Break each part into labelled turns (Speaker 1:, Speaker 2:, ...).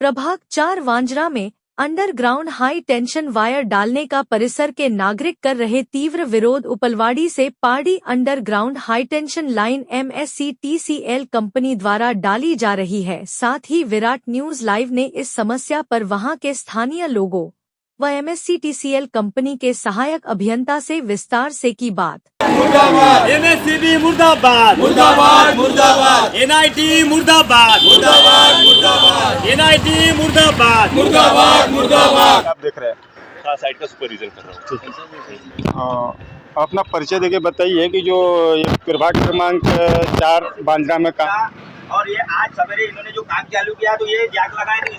Speaker 1: प्रभाग 4 वांजरा में underground high tension wire डालने का परिसर के नागरिक कर रहे तीव्र विरोध। उपलवाड़ी से Pardi underground high tension line MSCTCL company द्वारा डाली जा रही है। साथ ही विराट न्यूज लाइव ने इस समस्या पर वहां के स्थानीय लोगों व MSCTCL कंपनी के सहायक अभियंता से विस्तार से की बात।
Speaker 2: मुर्दाबाद MSCB मुर्दाबाद मुर्दाबाद मुर्दाबाद NIT मुर्दाबाद मुर्दाबाद मुर्दाबाद NIT मुर्दाबाद मुर्दाबाद मुर्दाबाद।
Speaker 3: आप देख रहे हैं
Speaker 2: हाँ, साइड का सुपरविजन कर रहा हूँ।
Speaker 3: अपना परिचय देके बताइए कि जो ये प्रभाग क्रमांक 4 बांद्रा में का
Speaker 4: और ये आज सवेरे इन्होंने जो काम चालू किया तो ये जैक लगाए तो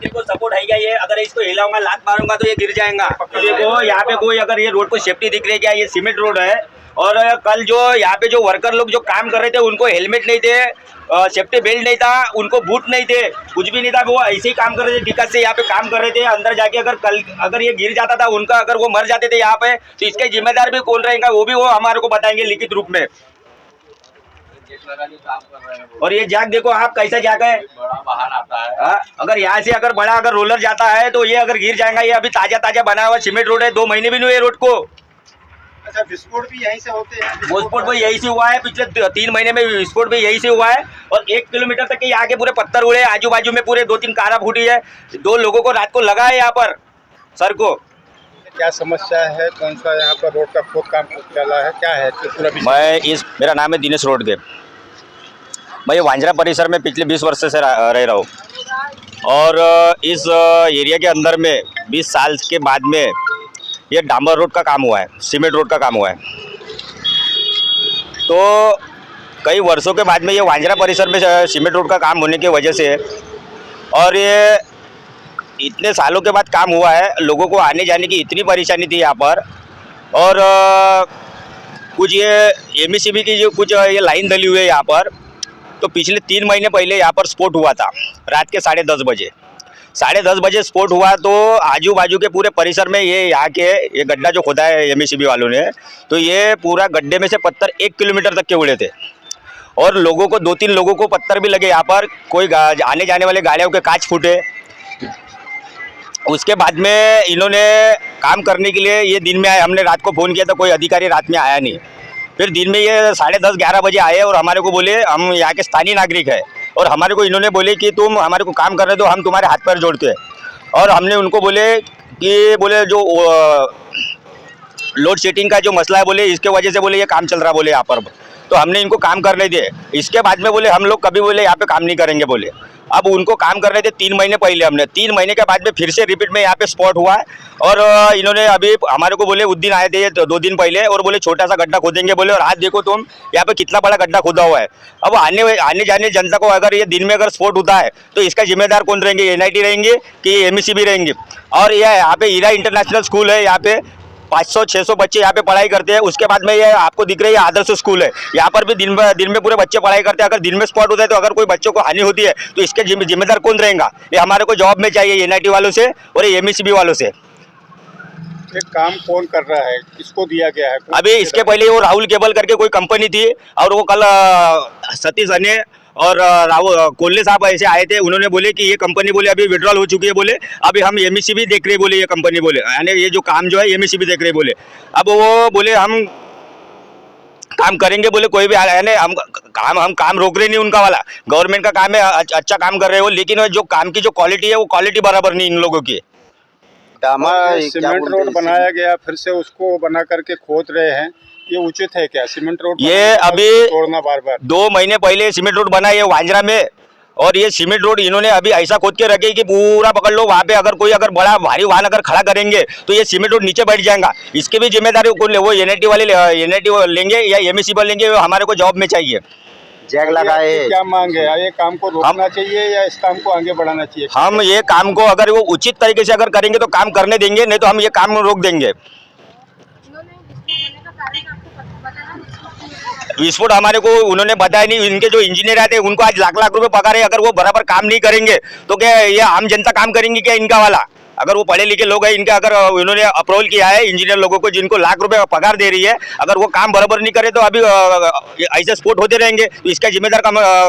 Speaker 4: इसको सपोर्ट है क्या? ये अगर इसको हिलाऊंगा लात मारूंगा तो ये गिर जाएगा। देखो यहाँ पे कोई अगर ये रोड को सेफ्टी दिख रही है क्या? ये सीमेंट रोड है और कल जो यहाँ पे जो वर्कर लोग जो काम कर रहे थे उनको हेलमेट नहीं थे, सेफ्टी बेल्ट नहीं था, उनको बूट नहीं थे, कुछ भी नहीं था। वो ऐसे ही काम कर रहे थे, दिक्कत से यहाँ पे काम कर रहे थे। अंदर जाके अगर ये गिर जाता था उनका, अगर वो मर जाते थे यहाँ पे तो इसके जिम्मेदार भी कौन रहेगा वो भी वो हमारे को बताएंगे लिखित रूप में। और ये जैक देखो आप कैसा जैक है,
Speaker 5: बड़ा बाहर आता है।
Speaker 4: अगर यहाँ से अगर बड़ा अगर रोलर जाता है तो ये अगर गिर जाएगा। ये अभी ताजा बना हुआ सीमेंट रोड है, 2 महीने भी नहीं हुए रोड को।
Speaker 3: अच्छा, विस्फोट भी यहीं से होते हैं?
Speaker 4: विस्फोट भी यही से हुआ है, पिछले 3 महीने में विस्फोट भी यही से हुआ है। और 1 किलोमीटर तक के आगे पूरे पत्थर उड़े, आजू बाजू में पूरे 2-3 कारा फूटी है। 2 लोगों को रात को लगा है यहाँ पर सर को।
Speaker 3: क्या समस्या है? कौन सा यहाँ पर रोड का खोद काम चला है, क्या है तो पूरा
Speaker 6: मेरा नाम है दिनेश रोडगे। मैं ये वांजरा परिसर में पिछले 20 वर्ष से रह रहा हूँ और इस एरिया के अंदर में 20 साल के बाद में ये डांबर रोड का काम हुआ है, सीमेंट रोड का काम हुआ है। तो कई वर्षों के बाद में ये वांजरा परिसर में सीमेंट रोड का काम होने की वजह से और ये इतने सालों के बाद काम हुआ है, लोगों को आने जाने की इतनी परेशानी थी यहाँ पर। और कुछ ये MSCB की जो कुछ ये लाइन डली हुई है यहाँ पर, तो पिछले 3 महीने पहले यहाँ पर स्फोट हुआ था रात के 10:30 बजे। 10:30 बजे स्फोट हुआ तो आजू बाजू के पूरे परिसर में ये यहाँ के ये गड्ढा जो खोदा है MSCB वालों ने, तो ये पूरा गड्ढे में से पत्थर 1 किलोमीटर तक के उड़े थे और लोगों को 2-3 लोगों को पत्थर भी लगे यहाँ पर। कोई आने जाने वाले गाड़ियों के कांच फूटे। उसके बाद में इन्होंने काम करने के लिए ये दिन में आए। हमने रात को फ़ोन किया था, कोई अधिकारी रात में आया नहीं। फिर दिन में ये 10:30-11 बजे आए और हमारे को बोले हम यहाँ के स्थानीय नागरिक हैं और हमारे को इन्होंने बोले कि तुम हमारे को काम करने दो, हम तुम्हारे हाथ पैर जोड़ते हैं। और हमने उनको बोले कि जो लोड शेडिंग का जो मसला है बोले इसके वजह से बोले ये काम चल रहा बोले यहाँ पर, तो हमने इनको काम करने दिए। इसके बाद में बोले हम लोग कभी बोले यहाँ पे काम नहीं करेंगे बोले। अब उनको काम कर रहे थे 3 महीने पहले। हमने 3 महीने के बाद में फिर से रिपीट में यहाँ पे स्पॉट हुआ है और इन्होंने अभी हमारे को बोले उस दिन आए थे 2 दिन पहले और बोले छोटा सा गड्ढा खोदेंगे बोले। और आज देखो तुम यहाँ पे कितना बड़ा गड्ढा खोदा हुआ है। अब आने जाने जनता को अगर ये दिन में अगर स्पॉट होता है तो इसका जिम्मेदार कौन रहेंगे? NIT रहेंगे कि MSCB रहेंगे? और ये यहाँ पे हीरा इंटरनेशनल स्कूल है, यहाँ पे 500-600 बच्चे यहाँ पे पढ़ाई करते हैं। उसके बाद में ये आपको दिख रही है आदर्श स्कूल है, यहाँ पर भी दिन में पूरे बच्चे पढ़ाई करते हैं। अगर दिन में स्पॉट होता है तो अगर कोई बच्चों को हानि होती है तो इसके जिम्मेदार कौन रहेगा? ये हमारे को जवाब में चाहिए NIT वालों से और ये MSCB वालों से।
Speaker 3: ये काम कौन कर रहा है, किसको दिया गया है?
Speaker 6: अभी इसके पहले वो राहुल केबल करके कोई कंपनी थी और वो कल सतीश अने और कोल्ले साहब ऐसे आए थे। उन्होंने बोले कि ये कंपनी बोले अभी विड्रॉल हो चुकी है बोले, अभी हम MSCB देख रहे बोले, ये कंपनी बोले यानी ये जो काम जो है MSCB देख रहे बोले। अब वो बोले हम काम करेंगे बोले, कोई भी यानी हम काम रोक रहे नहीं उनका वाला। गवर्नमेंट का काम है, अच्छा काम कर रहे हो, लेकिन जो काम की जो क्वालिटी है वो क्वालिटी बराबर नहीं इन लोगों की।
Speaker 3: सीमेंट रोड बनाया गया फिर से उसको बना करके खोद रहे हैं, ये उचित है क्या? सीमेंट रोड
Speaker 6: ये अभी
Speaker 3: तोड़ना बार-बार
Speaker 6: 2 महीने पहले सीमेंट रोड बना है वांजरा में और ये सीमेंट रोड इन्होंने अभी ऐसा खोद के रखे कि पूरा पकड़ लो। वहाँ पे अगर कोई बड़ा भारी वाहन अगर खड़ा करेंगे तो ये सीमेंट रोड नीचे बैठ जाएगा। इसकी भी जिम्मेदारी वो NIT वाले लेंगे या MSCB लेंगे, वो हमारे को जॉब में चाहिए।
Speaker 3: जैक लगाए क्या मांग है? ये काम को रोकना चाहिए या इस काम को आगे बढ़ाना चाहिए?
Speaker 6: हम ये काम को अगर वो उचित तरीके से अगर करेंगे तो काम करने देंगे, नहीं तो हम ये काम रोक देंगे। विस्फोट हमारे को उन्होंने बताया नहीं। इनके जो इंजीनियर आते हैं उनको आज लाख रुपए पगार है, अगर वो बराबर काम नहीं करेंगे तो क्या ये आम जनता काम करेंगे क्या इनका वाला? अगर वो पढ़े लिखे लोग हैं, इनका अगर इन्होंने अप्रूवल किया है इंजीनियर लोगों को जिनको लाख रुपए पगार दे रही है, अगर वो काम बराबर नहीं करे तो अभी ऐसे स्फोट होते रहेंगे, तो इसका जिम्मेदार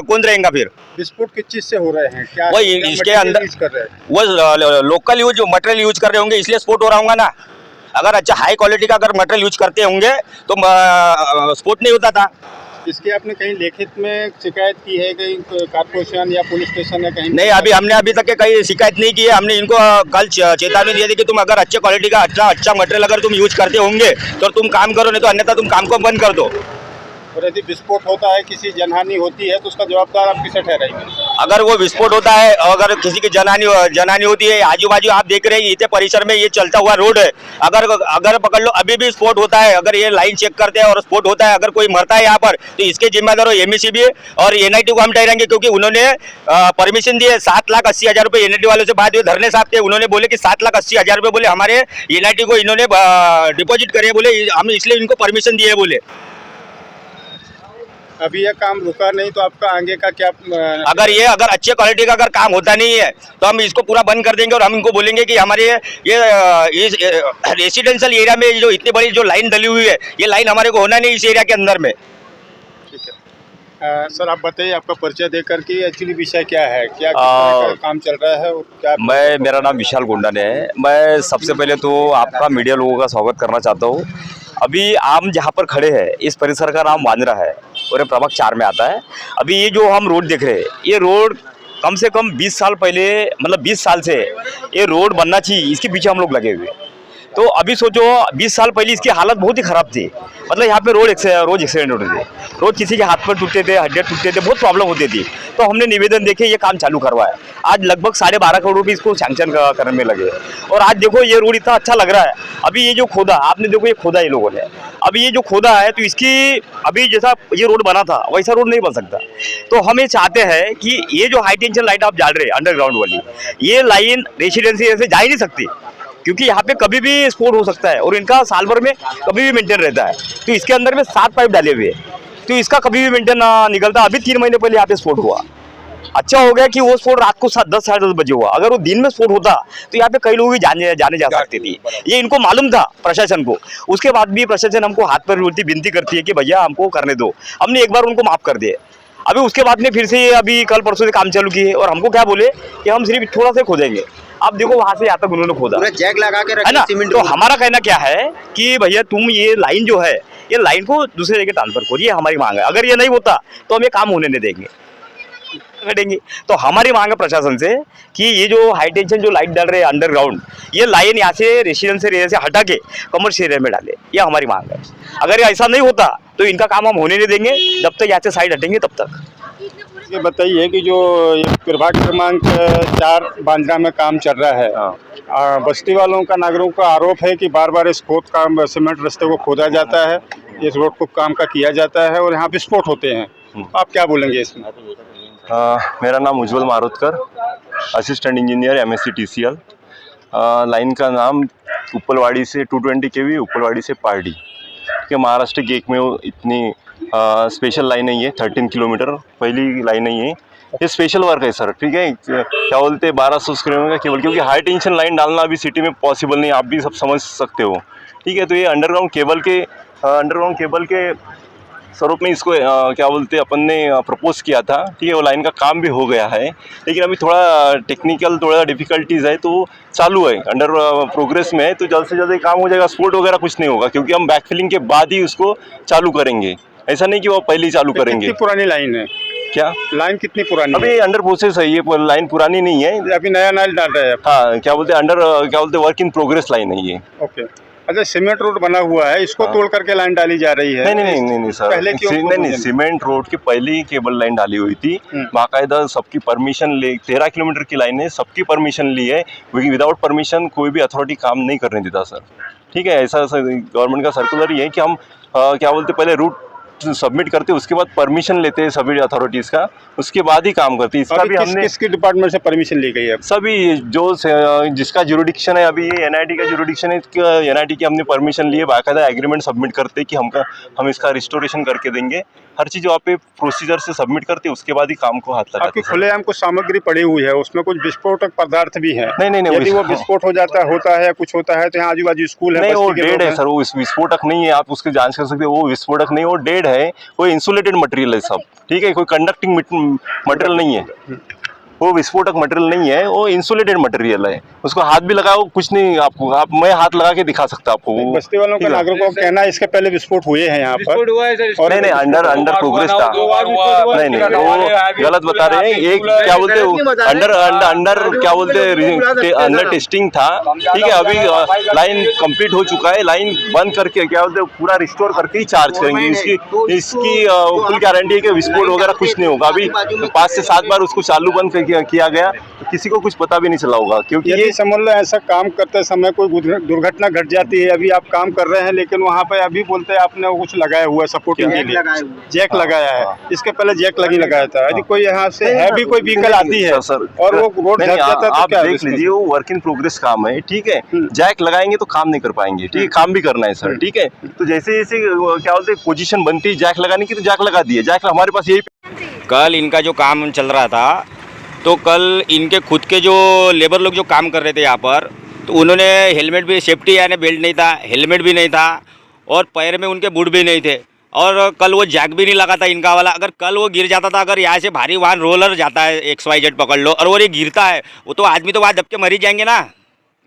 Speaker 6: कौन रहेगा फिर?
Speaker 3: विस्फोट किस चीज से हो रहे हैं? क्या
Speaker 6: वही
Speaker 3: क्या
Speaker 6: इसके
Speaker 3: material
Speaker 6: अंदर
Speaker 3: use कर रहे हैं?
Speaker 6: वो लोकल यूज मटेरियल यूज कर रहे होंगे, इसलिए स्फोट हो रहा होगा ना। अगर अच्छा हाई क्वालिटी का अगर मटेरियल यूज करते होंगे तो स्फोट नहीं होता था।
Speaker 3: इसकी आपने कहीं लिखित में शिकायत की है कहीं कारपोरेशन या पुलिस स्टेशन या कहीं?
Speaker 6: नहीं, हमने अभी तक के कहीं शिकायत नहीं की है। हमने इनको कल चेतावनी दी थी कि तुम अगर अच्छे क्वालिटी का अच्छा मटेरियल अगर तुम यूज करते होंगे तो तुम काम करो, नहीं तो अन्यथा तुम काम को बंद कर दो।
Speaker 3: और यदि विस्फोट होता है, किसी जनहानि होती है, तो उसका जवाबदार आप किसे ठहराएंगे?
Speaker 6: अगर वो विस्फोट होता है, अगर किसी की जनहानि होती है, आजू बाजू आप देख रहे हैं इतने परिसर में ये चलता हुआ रोड है, अगर पकड़ लो अभी भी स्फोट होता है, अगर ये लाइन चेक करते हैं और स्फोट होता है, अगर कोई मरता है यहाँ पर, तो इसके जिम्मेदार हो MECB और NIT को हम ठहराएंगे, क्योंकि उन्होंने परमिशन दी है। 7,80,000 रुपये NIT वालों से बात हुई, धरने साहब के, उन्होंने बोले कि 7,80,000 रुपये बोले हमारे NIT को इन्होंने डिपॉजिट करे, बोले हम इसलिए इनको परमिशन दिए बोले।
Speaker 3: अभी यह काम रुका नहीं तो आपका आगे का क्या?
Speaker 6: अगर अच्छे क्वालिटी का अगर काम होता नहीं है तो हम इसको पूरा बंद कर देंगे और हम इनको बोलेंगे कि हमारे ये रेसिडेंशियल एरिया में जो इतनी बड़ी जो लाइन डली हुई है, ये लाइन हमारे को होना नहीं इस एरिया के अंदर में।
Speaker 3: ठीक है सर, आप बताइए आपका परिचय देकर कि एक्चुअली विषय क्या है, क्या किस तरह का काम चल रहा है और क्या?
Speaker 5: मेरा नाम विशाल गोंडाने है। मैं सबसे पहले तो आपका मीडिया लोगों का स्वागत करना चाहता हूँ। अभी हम जहाँ पर खड़े हैं इस परिसर का नाम वांद्रा है और ये प्रभाग 4 में आता है। अभी ये जो हम रोड देख रहे हैं, ये रोड कम से कम 20 साल पहले, मतलब 20 साल से ये रोड बनना चाहिए, इसके पीछे हम लोग लगे हुए। तो अभी सोचो 20 साल पहले इसकी हालत बहुत ही ख़राब थी, मतलब यहाँ पे रोज एक्सीडेंट होते थे, रोज किसी के हाथ पर टूटते थे, हड्डियाँ टूटते थे, बहुत प्रॉब्लम होती थी। तो हमने निवेदन देके ये काम चालू करवाया। आज लगभग 12.5 करोड़ रुपये इसको सैंक्शन करने में लगे और आज देखो ये रोड इतना अच्छा लग रहा है। अभी ये जो खोदा, आपने देखो ये खोदा ये लोगों ने, अभी ये जो खोदा है तो इसकी अभी जैसा ये रोड बना था वैसा रोड नहीं बन सकता। तो हम ये चाहते हैं कि ये जो हाई टेंशन लाइट आप डाल रहे हैं अंडरग्राउंड वाली, ये लाइन रेसिडेंसी ऐसे जा ही नहीं सकती, क्योंकि यहाँ पे कभी भी स्फोट हो सकता है और इनका साल भर में कभी भी मेंटेन रहता है। तो इसके अंदर में 7 पाइप डाले हुए हैं, तो इसका कभी भी मेंटेन निकलता। अभी 3 महीने पहले यहाँ पे स्फोट हुआ। अच्छा हो गया कि वो स्फोट रात को 10 साढ़े 10 बजे हुआ। अगर वो दिन में स्फोट होता तो यहाँ पे कई लोग जाने जा सकते थे। ये इनको मालूम था प्रशासन को। उसके बाद भी प्रशासन हमको हाथ पर बोलती, विनती करती है कि भैया हमको करने दो। हमने एक बार उनको माफ कर दिए। अभी उसके बाद में फिर से अभी कल परसों से काम चालू किए और हमको क्या बोले कि हम सिर्फ थोड़ा सा खोदेंगे। आप देखो वहां से यहाँ तक उन्होंने खोदा,
Speaker 4: जैक लगा के
Speaker 5: है ना। तो हमारा कहना क्या है कि भैया तुम ये लाइन जो है, ये लाइन को दूसरे जगह ट्रांसफर करो, ये हमारी मांग है। अगर ये नहीं होता तो हम ये काम होने नहीं देंगे। तो हमारी मांग है प्रशासन से कि ये जो हाई टेंशन जो लाइट डाल रहे हैं अंडरग्राउंड, ये लाइन यहाँ से रेसिडेंशियल एरिया से हटा के कमर्शियल एरिया में डाले, ये हमारी मांग है। अगर ये ऐसा नहीं होता तो इनका काम हम होने नहीं देंगे जब तक यहाँ से साइड हटेंगे तब तक।
Speaker 3: ये बताइए कि जो प्रभाग क्रमांक 4 बांद्रा में काम चल रहा है, बस्ती वालों का, नागरिकों का आरोप है कि बार बार इस खोद का सीमेंट रास्ते को खोदा जाता है, इस रोड को काम का किया जाता है और यहाँ पे स्फोट होते हैं। आप क्या बोलेंगे इसमें?
Speaker 2: मेरा नाम Ujjwal Marutkar, assistant engineer MSc TCL। Line का नाम उपलवाड़ी से 220 kV उपलवाड़ी से पारडी के महाराष्ट्र गेक में इतनी स्पेशल लाइन है। ये 13 किलोमीटर पहली लाइन है। ये स्पेशल वर्क है सर, ठीक है। क्या बोलते हैं 1200 किलोमीटर का केबल, क्योंकि हाई टेंशन लाइन डालना अभी सिटी में पॉसिबल नहीं, आप भी सब समझ सकते हो, ठीक है। तो ये अंडरग्राउंड केबल के स्वरूप में इसको क्या बोलते हैं अपन ने प्रपोज किया था, ठीक है। वो लाइन का काम भी हो गया है, लेकिन अभी थोड़ा टेक्निकल थोड़ा डिफिकल्टीज़ है, तो चालू है, अंडर प्रोग्रेस में है। तो जल्द से जल्द काम हो जाएगा, स्पोर्ट वगैरह कुछ नहीं होगा, क्योंकि हम बैकफिलिंग के बाद ही उसको चालू करेंगे। ऐसा नहीं कि वो पहले ही चालू करेंगे।
Speaker 3: कितनी पुरानी लाइन है?
Speaker 2: क्या
Speaker 3: लाइन कितनी पुरानी?
Speaker 2: अभी अंडर प्रोसेस है, ये लाइन पुरानी नहीं है,
Speaker 3: अभी नया नाल डाल रहे हैं।
Speaker 2: हाँ, क्या बोलते हैं वर्क इन प्रोग्रेस लाइन है ये।
Speaker 3: ओके, अच्छा, सीमेंट रोड बना हुआ है, इसको तोड़ करके लाइन डाली जा रही है?
Speaker 2: नहीं सर,
Speaker 3: पहले क्यों?
Speaker 2: नहीं, सीमेंट रोड की पहले ही केबल लाइन डाली हुई थी, बाकायदा सबकी परमिशन ले, 13 किलोमीटर की लाइन है, सबकी परमिशन ली है। विदाउट परमिशन कोई भी अथॉरिटी काम नहीं करने देता सर, ठीक है। ऐसा गवर्नमेंट का सर्कुलर ही है कि हम क्या बोलते पहले रूट सबमिट करते हैं, उसके बाद परमिशन लेते हैं सभी अथॉरिटीज़ का, उसके बाद ही काम करते हैं। इसका भी हमने
Speaker 3: किसके डिपार्टमेंट से परमिशन ली गई है?
Speaker 2: सभी जो जिसका जुरिडिक्शन है, अभी ये एनआईटी का जुरिडिक्शन है, एनआईटी की हमने परमिशन लिए, बाकायदा एग्रीमेंट सबमिट करते हैं कि हम इसका रिस्टोरेशन करके देंगे। हर चीज़ वहाँ पे प्रोसीजर से सबमिट करते हैं, उसके बाद ही काम को हाथ लगाते हैं।
Speaker 3: आपकी खुलेआम कुछ सामग्री पड़ी हुई है, उसमें कुछ विस्फोटक पदार्थ भी है?
Speaker 2: नहीं,
Speaker 3: यदि वो विस्फोट होता है या कुछ होता है तो यहाँ आजू बाजू स्कूल है?
Speaker 2: नहीं, वो डेड है सर, वो विस्फोटक नहीं है, आप उसकी जांच कर सकते हो। वो विस्फोटक नहीं, वो डेड है, वो इंसुलेटेड मटेरियल है सब, ठीक है, कोई कंडक्टिंग मटेरियल नहीं है, वो विस्फोटक मटेरियल नहीं है, वो इंसुलेटेड मटेरियल है। उसको हाथ भी लगाओ कुछ नहीं, आपको मैं हाथ लगा के दिखा सकता आपको।
Speaker 3: बस्ती वालों का नागरिकों का कहना है इसके पहले विस्फोट हुए हैं यहाँ पर।
Speaker 2: और नहीं, अंडर प्रोग्रेस था। नहीं, वो गलत बता रहे हैं। एक क्या बोलते अंडर क्या बोलते अंडर टेस्टिंग था, ठीक है। अभी लाइन कंप्लीट हो चुका है, लाइन बंद करके क्या बोलते पूरा रिस्टोर करके ही चार्ज करेंगे। इसकी फुल गारंटी है कि विस्फोट वगैरह कुछ नहीं होगा। अभी 5 से 7 बार उसको चालू बंद किया गया, तो किसी को कुछ पता भी नहीं चला होगा। क्योंकि
Speaker 3: ये समझ लो ऐसा काम करते समय कोई दुर्घटना घट जाती है, अभी आप काम कर रहे हैं लेकिन वहाँ पे अभी बोलते हैं आपने वो कुछ लगाया हुआ है सपोर्टिंग के लिए, जैक लगाया है, इसके पहले जैक नहीं लगाया था। यदि कोई यहाँ से हैवी कोई व्हीकल आती है और वो रोड ढक जाता है तो
Speaker 2: आप
Speaker 3: क्या
Speaker 2: देख लीजिए, वो वर्क इन प्रोग्रेस काम है, ठीक है। जैक लगाएंगे तो काम नहीं कर पाएंगे, ठीक है, काम भी करना है सर, ठीक है। तो जैसे जैसे क्या बोलते पोजीशन बनती है जैक लगाने की, तो जैक लगा दिए। जैक हमारे पास यही।
Speaker 6: कल इनका जो काम चल रहा था, तो कल इनके खुद के जो लेबर लोग जो काम कर रहे थे यहाँ पर, तो उन्होंने हेलमेट भी, सेफ्टी यानी बेल्ट नहीं था, हेलमेट भी नहीं था और पैर में उनके बूट भी नहीं थे, और कल वो जैक भी नहीं लगा था इनका वाला। अगर कल वो गिर जाता था, अगर यहाँ से भारी वाहन रोलर जाता है XYZ पकड़ लो और वो ये गिरता है, वो तो आदमी तो वहाँ दब के मर ही जाएंगे ना।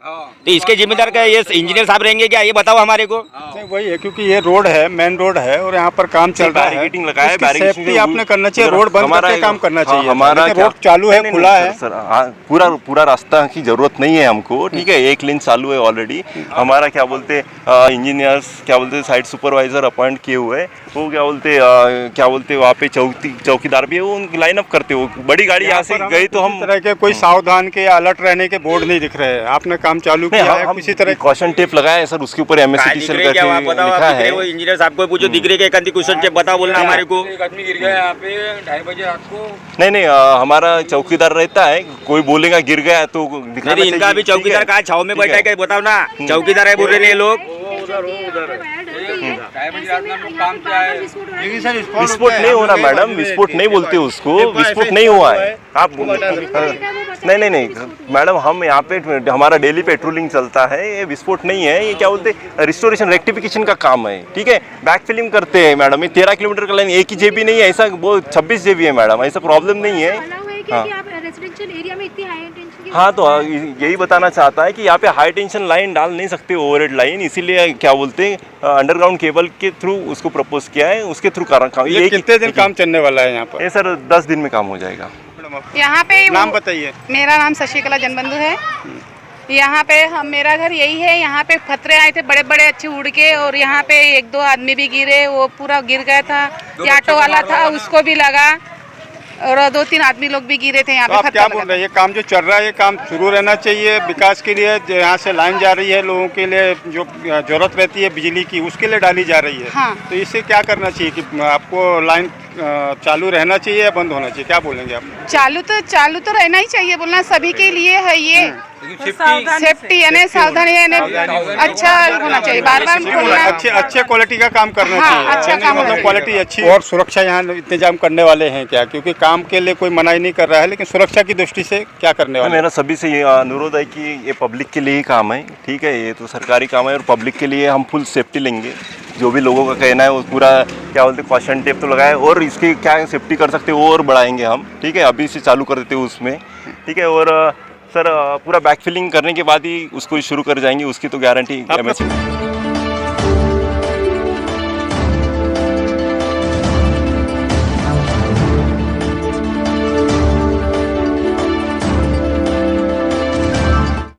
Speaker 6: तो इसके जिम्मेदार क्या ये इंजीनियर साहब रहेंगे क्या, ये बताओ हमारे को।
Speaker 3: नहीं, वही है, क्योंकि ये रोड है, मेन रोड है और यहाँ पर काम चल रहा है।
Speaker 2: बैरिकेडिंग लगाया है,
Speaker 3: सेफ्टी आपने करना चाहिए, रोड बंद करके काम करना चाहिए।
Speaker 2: हमारा
Speaker 3: रोड चालू है, खुला है
Speaker 2: सर, पूरा रास्ता की जरूरत नहीं है हमको, ठीक है। एक लेन चालू है ऑलरेडी। हमारा क्या बोलते इंजीनियर्स क्या बोलते साइट सुपरवाइजर अपॉइंट किए हुए, वो क्या बोलते वहाँ पे चौकीदार भी है, वो लाइन अप करते हो। बड़ी गाड़ी यहाँ से गई तो हम
Speaker 3: तरह के कोई सावधान के अलर्ट रहने के बोर्ड नहीं दिख रहे हैं। आपने काम चालू किया है, किसी तरह
Speaker 2: कॉशन टेप लगाया है सर, उसके ऊपर MSCTCL करके लिखा है।
Speaker 6: वो इंजीनियर साहब को पूछो, दिख रही है एक क्वेश्चन टेप बताओ बोलना हमारे को।
Speaker 7: एक आदमी गिर गया यहाँ पे 2:30 बजे रात को।
Speaker 2: नहीं, हमारा चौकीदार रहता है, कोई बोलेगा गिर गया तो दिखाना चाहिए।
Speaker 6: इनका भी चौकीदार कहाँ छाव में बैठा है, क्या बताओ ना। चौकीदार है बोल रहे हैं लोग।
Speaker 7: 2:30 बजे रात में हम लोग काम किया है।
Speaker 2: विस्फोट नहीं हो रहा मैडम, विस्फोट नहीं बोलते उसको, विस्फोट नहीं हुआ है। आप नहीं मैडम, हम यहाँ पे हमारा डेली पेट्रोलिंग चलता है, ये विस्फोट नहीं है। ये क्या बोलते रिस्टोरेशन रेक्टिफिकेशन का काम है, ठीक है। बैक फिलिंग करते हैं मैडम। ये 13 किलोमीटर का लाइन एक ही JB नहीं है, ऐसा वो 26 JB है मैडम, ऐसा प्रॉब्लम नहीं है। हाँ, तो यही बताना चाहता है कि यहाँ पे हाई टेंशन लाइन डाल नहीं सकते, ओवरहेड लाइन, इसीलिए क्या बोलते हैं अंडरग्राउंड केबल के थ्रू उसको प्रपोज किया है, उसके थ्रू काम।
Speaker 3: ये कितने दिन काम चलने वाला है यहाँ पर?
Speaker 2: ये सर 10 दिन में काम हो जाएगा।
Speaker 8: यहाँ पे
Speaker 3: नाम बताइए।
Speaker 8: मेरा नाम शशिकला जनबंधु है। यहाँ पे मेरा घर यही है। यहाँ पे खतरे आए थे बड़े बड़े अच्छे उड़ के, और यहाँ पे 1-2 आदमी भी गिरे, वो पूरा गिर गया था। ये ऑटो वाला था, उसको भी लगा, और 2-3 आदमी लोग भी गिरे थे यहाँ पे।
Speaker 3: आप क्या बोल रहे हैं, ये काम जो चल रहा है ये काम शुरू रहना चाहिए विकास के लिए? यहाँ से लाइन जा रही है, लोगों के लिए जो जरूरत रहती है बिजली की, उसके लिए डाली जा रही है।
Speaker 8: हाँ।
Speaker 3: तो इससे क्या करना चाहिए कि आपको लाइन चालू रहना चाहिए या बंद होना चाहिए, क्या बोलेंगे आप?
Speaker 8: चालू तो रहना ही चाहिए, बोलना सभी के लिए है ये। सेफ्टी यानी सावधानी यानी अच्छा होना चाहिए, बार-बार खोलना।
Speaker 3: अच्छे क्वालिटी का काम करना चाहिए।
Speaker 8: अच्छा काम
Speaker 3: मतलब क्वालिटी अच्छी और सुरक्षा यहाँ इंतजाम करने वाले हैं क्या? क्योंकि काम के लिए कोई मनाही नहीं कर रहा है, लेकिन सुरक्षा की दृष्टि से क्या करने वाले?
Speaker 2: मेरा सभी से ये अनुरोध है कि ये पब्लिक के लिए ही काम है, ठीक है। ये तो सरकारी काम है और पब्लिक के लिए हम फुल सेफ्टी लेंगे। जो भी लोगों का कहना है वो पूरा क्या बोलते कॉशन टेप तो लगाए, और इसकी क्या सेफ्टी कर सकते हैं वो और बढ़ाएंगे हम, ठीक है। अभी से चालू कर देते हैं उसमें, ठीक है। और सर पूरा बैक फिलिंग करने के बाद ही उसको शुरू कर जाएंगे, उसकी तो गारंटी।